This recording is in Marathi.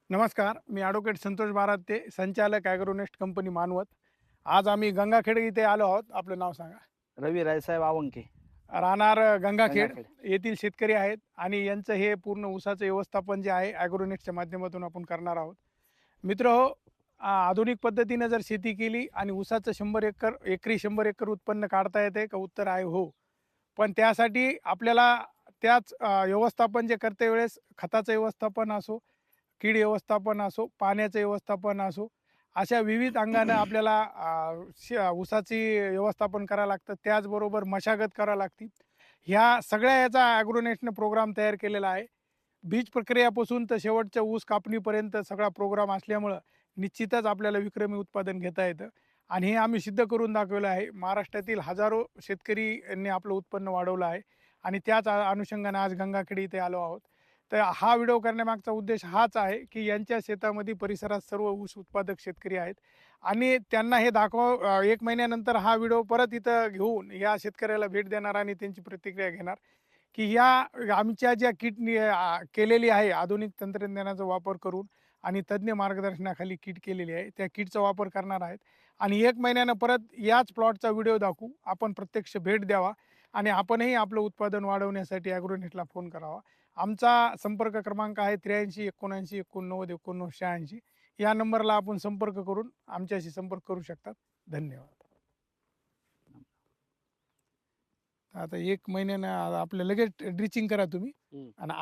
नमस्कार, मी ॲडव्होकेट संतोष बाराते, संचालक ॲग्रोनेस्ट कंपनी मानवत. आज आम्ही गंगाखेड इथे आलो आहोत. आपलं नाव सांगा? रवी रायसाहेब आवंके. राहणार गंगाखेड गंगाखेड. येथील शेतकरी आहेत आणि यांचं हे पूर्ण ऊसाचं व्यवस्थापन जे आहे ॲग्रोनेस्टच्या माध्यमातून आपण करणार आहोत. मित्रहो, आधुनिक पद्धतीनं जर शेती केली आणि ऊसाचं 100 एकर उत्पन्न काढता येते का? उत्तर आहे हो. पण त्यासाठी आपल्याला त्याच व्यवस्थापन जे करते वेळेस खताचं व्यवस्थापन असो, कीड व्यवस्थापन असो, पाण्याचं व्यवस्थापन असो, अशा विविध अंगानं आपल्याला ऊसाची व्यवस्थापन करावं लागतं. त्याचबरोबर मशागत करावी लागते. ह्या सगळ्या याचा ॲग्रोनेटनं प्रोग्राम तयार केलेला आहे. बीज प्रक्रियापासून तर शेवटच्या ऊस कापणीपर्यंत सगळा प्रोग्राम असल्यामुळं निश्चितच आपल्याला विक्रमी उत्पादन घेता येतं आणि हे आम्ही सिद्ध करून दाखवलं आहे. महाराष्ट्रातील हजारो शेतकरी यांनी आपलं उत्पन्न वाढवलं आहे आणि त्याच अनुषंगाने आज गंगाखेड इथे आलो आहोत. तर हा व्हिडिओ करण्यामागचा उद्देश हाच आहे, की यांच्या शेतामध्ये परिसरात सर्व ऊस उत्पादक शेतकरी आहेत आणि त्यांना हे 1 महिन्यानंतर हा व्हिडिओ परत इथं घेऊन या शेतकऱ्याला भेट देणार आणि त्यांची प्रतिक्रिया घेणार, की या आमच्या ज्या केलेली आहे आधुनिक तंत्रज्ञानाचा वापर करून आणि तज्ञ मार्गदर्शनाखाली किट केलेली आहे. त्या किटचा वापर करणार आहेत आणि 1 महिन्यानं परत याच प्लॉटचा व्हिडिओ दाखवू. आपण प्रत्यक्ष भेट द्यावा आणि आपणही आपलं उत्पादन वाढवण्यासाठी ॲग्रोनेटला फोन करावा. आमचा संपर्क क्रमांक आहे 83 79 89 89 86. या नंबरला आपण संपर्क करून आमच्याशी संपर्क करू शकतात. धन्यवाद. आता 1 महिन्यानं आपलं लगेच ड्रिचिंग करा तुम्ही हं. आणि